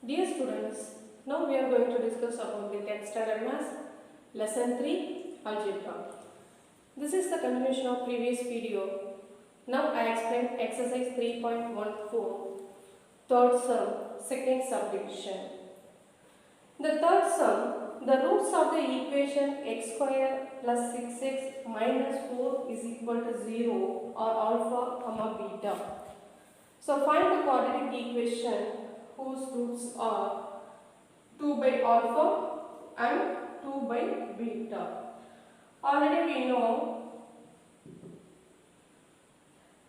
Dear students, now we are going to discuss about the 10th standard maths, lesson 3, algebra. This is the continuation of previous video. Now I explain exercise 3.14, third sum, second subdivision. The third sum, the roots of the equation x square plus 6x minus 4 is equal to 0 are alpha comma beta. So find the quadratic equation whose roots are 2 by alpha and 2 by beta. Already we know,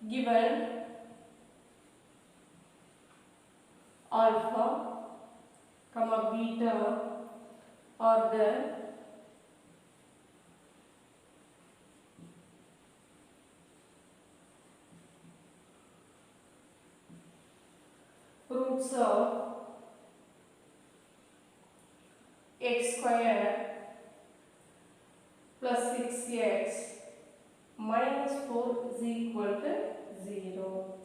given alpha comma beta are the roots of x square plus 6x minus 4 is equal to 0.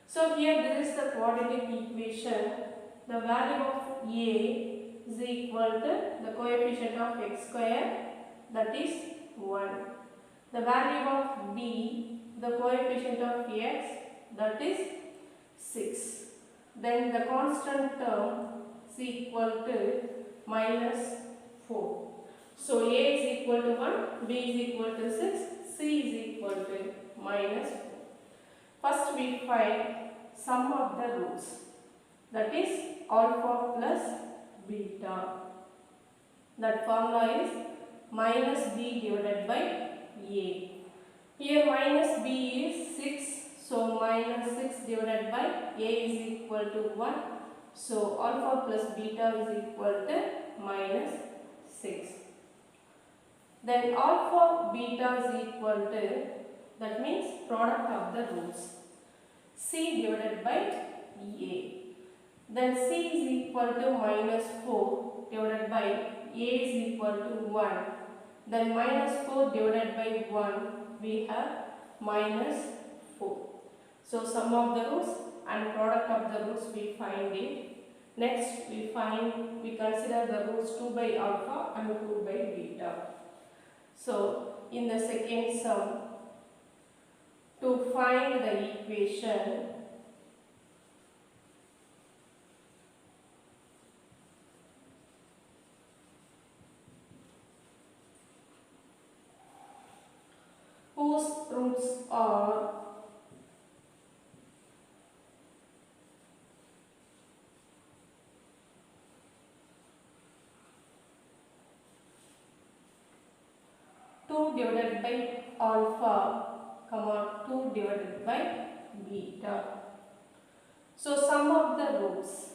So here this is the quadratic equation. The value of a is equal to the coefficient of x square, that is 1. The value of b, the coefficient of x, that is 6. Then the constant term is equal to minus 4. So a is equal to 1, b is equal to 6, c is equal to minus 4. First we find sum of the roots, that is alpha plus beta. That formula is minus b divided by a. Here minus b is 6, so minus 6 divided by a is equal to 1. So alpha plus beta is equal to minus 6. Then alpha beta is equal to, that means product of the roots, c divided by a. Then c is equal to minus 4 divided by a is equal to 1. Then minus 4 divided by 1, we have minus 4. So sum of the roots and product of the roots we find it. Next we consider the roots 2 by alpha and 2 by beta. So in the second sum, to find the equation whose roots are 2 divided by alpha comma 2 divided by beta. So sum of the roots.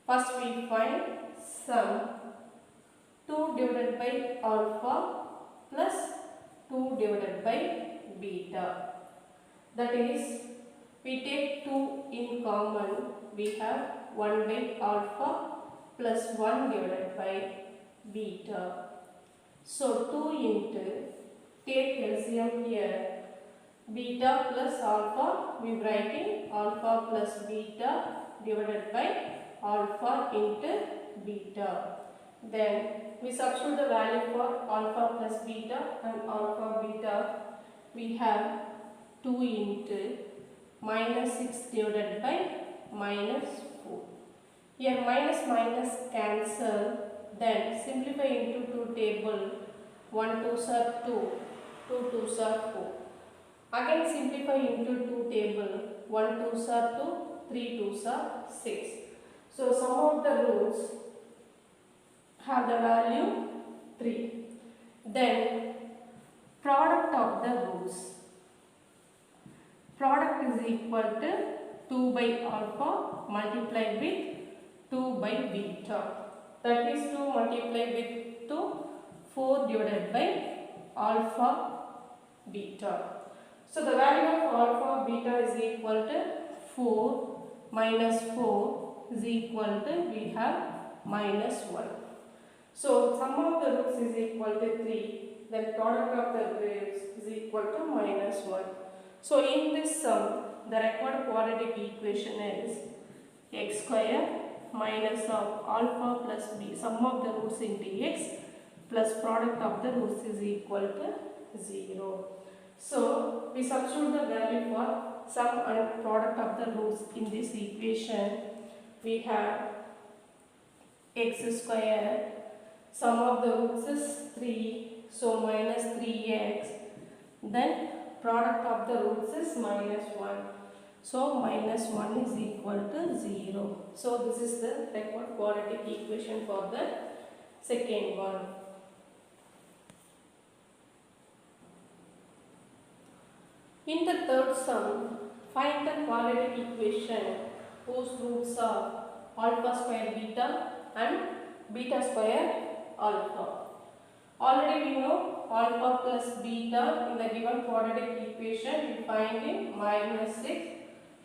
First we find sum 2 divided by alpha plus 2 divided by beta. That is, we take 2 in common, we have 1 by alpha plus 1 divided by beta. So 2 into, take LCM here, beta plus alpha, we write in alpha plus beta divided by alpha into beta. Then we substitute the value for alpha plus beta and alpha beta. We have 2 into minus 6 divided by minus 4. Here minus minus cancel. Then simplify into 2 table. 1 2s are 2, 2 2s are 4. Again simplify into 2 table. 1 2s are 2, 3 2s are 6. So sum of the roots have the value 3. Then product of the roots. Product is equal to 2 by alpha multiplied with 2 by beta. That is 2 multiplied with 2, 4 divided by alpha beta. So the value of alpha beta is equal to 4 minus 4 is equal to, we have minus 1. So sum of the roots is equal to 3. Then product of the roots is equal to minus 1. So in this sum, the required quadratic equation is x square minus of alpha plus b, sum of the roots into x plus product of the roots is equal to 0. So we substitute the value for sum and product of the roots in this equation. We have x square, sum of the roots is 3, so minus 3x, then product of the roots is minus 1, so minus 1 is equal to 0. So this is the required quadratic equation for the second one. In the third sum, find the quadratic equation whose roots are alpha square beta and beta square alpha. Already we know alpha plus beta in the given quadratic equation we find in minus 6.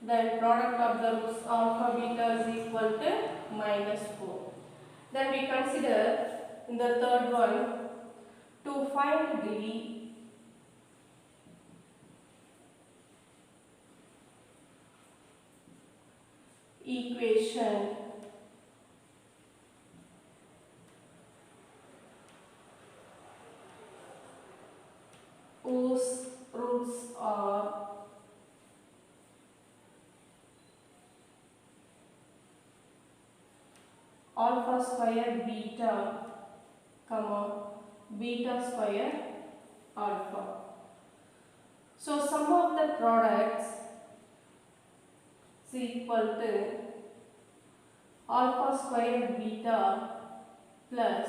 Then product of the roots alpha beta is equal to minus 4. Then we consider in the third one to find the equation whose roots are alpha square beta, beta square alpha. So sum of the products is equal to alpha square beta plus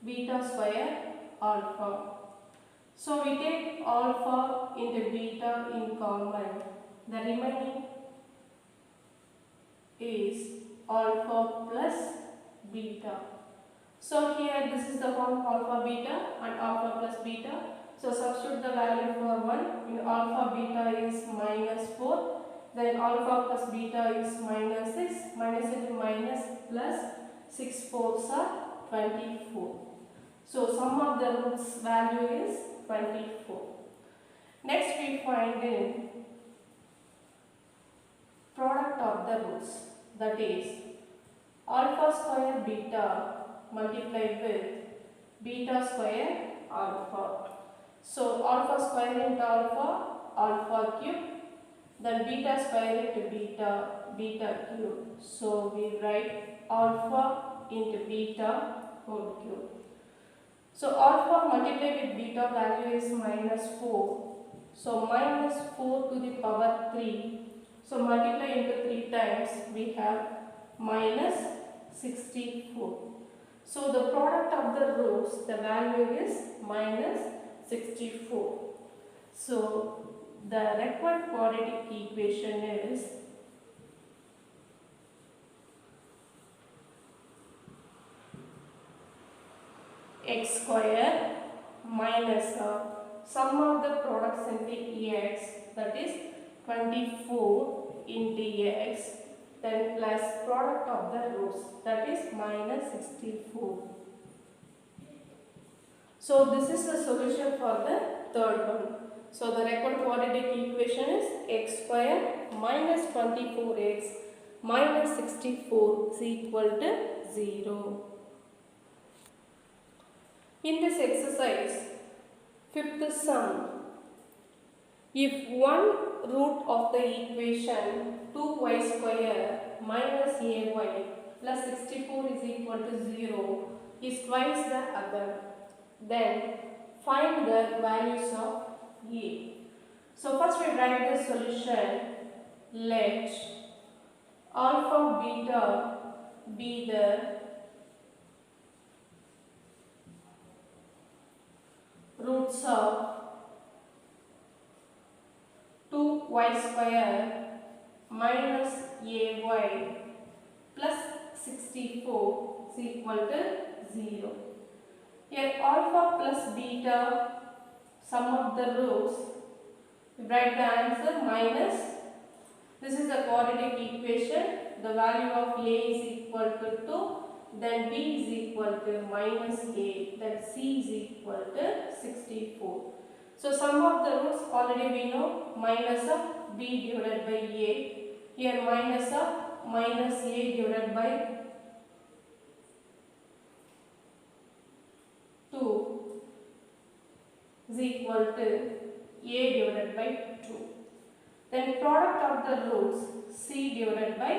beta square alpha. So we take alpha into beta in common. The remaining is alpha plus beta. So here this is the form alpha beta and alpha plus beta. So substitute the value for 1. In alpha beta is minus 4. Then alpha plus beta is minus 6. Minus into minus plus 6 4s are 24. So sum of the roots value is 24. Next we find in product of the roots, that is alpha square beta multiplied with beta square alpha. So alpha square into alpha, alpha cube, then beta square into beta, beta cube. So we write alpha into beta whole cube. So alpha multiplied with beta value is minus 4. So minus 4 to the power 3. So multiply into 3 times we have minus 64. So the product of the rows, the value is minus 64. So the required quadratic equation is x square minus sum of the products into x, that is 24 into x, then plus product of the roots, that is minus 64. So this is the solution for the third one. So the required quadratic equation is x square minus 24x minus 64 is equal to 0. In this exercise, fifth sum, if one root of the equation 2y square minus ay plus 64 is equal to 0 is twice the other, then find the values of a. So first we write the solution. Let alpha beta be the roots of 2y square minus ay plus 64 is equal to 0. Here alpha plus beta, sum of the roots, we write the answer minus, this is the quadratic equation, the value of a is equal to 2, then b is equal to minus a, then c is equal to 64. So sum of the roots already we know, minus of b divided by a, here minus of minus a divided by 2 is equal to a divided by 2. Then product of the roots c divided by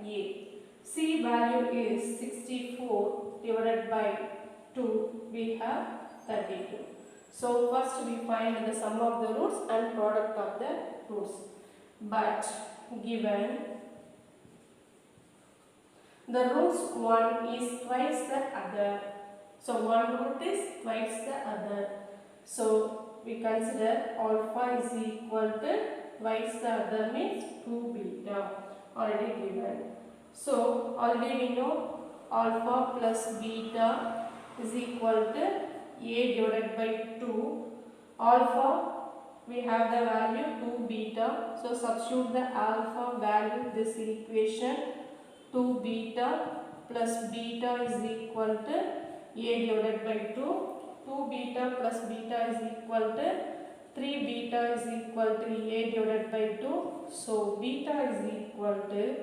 a. C value is 64 divided by 2, we have 32. So first we find the sum of the roots and product of the roots. But given the roots one is twice the other. So one root is twice the other. So we consider alpha is equal to twice the other means 2 beta already given. So already we know alpha plus beta is equal to a divided by 2. Alpha we have the value 2 beta. So substitute the alpha value this equation. 2 beta plus beta is equal to a divided by 2. 2 beta plus beta is equal to 3 beta is equal to a divided by 2. So beta is equal to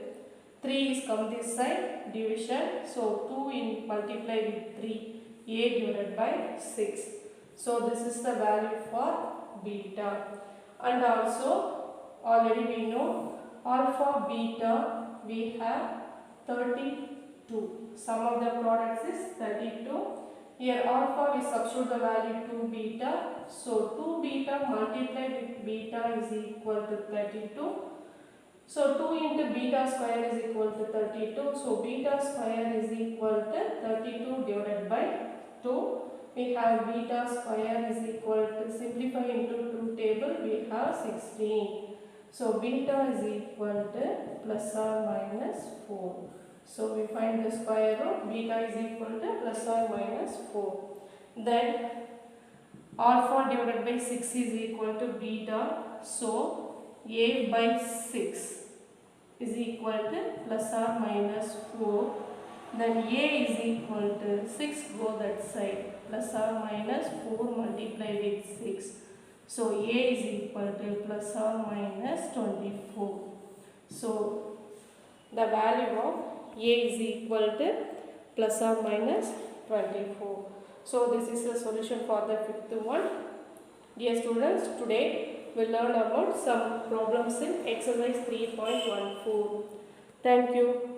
3 is come this side division. So 2 in multiply with 3, a divided by 6. So this is the value for beta. And also already we know alpha beta we have 32. Sum of the products is 32. Here alpha we substitute the value 2 beta. So 2 beta multiplied with beta is equal to 32. So 2 into beta square is equal to 32. So beta square is equal to 32 divided by 2. We have beta square is equal to, simplify into 2 table, we have 16. So beta is equal to plus or minus 4. So we find the square root, beta is equal to plus or minus 4. Then alpha divided by 6 is equal to beta. So a by 6 is equal to plus or minus 4. Then a is equal to 6 go that side, plus or minus 4 multiply with 6. So a is equal to plus or minus 24. So the value of a is equal to plus or minus 24. So this is the solution for the fifth one. Dear students, today we learn about some problems in exercise 3.14. Thank you.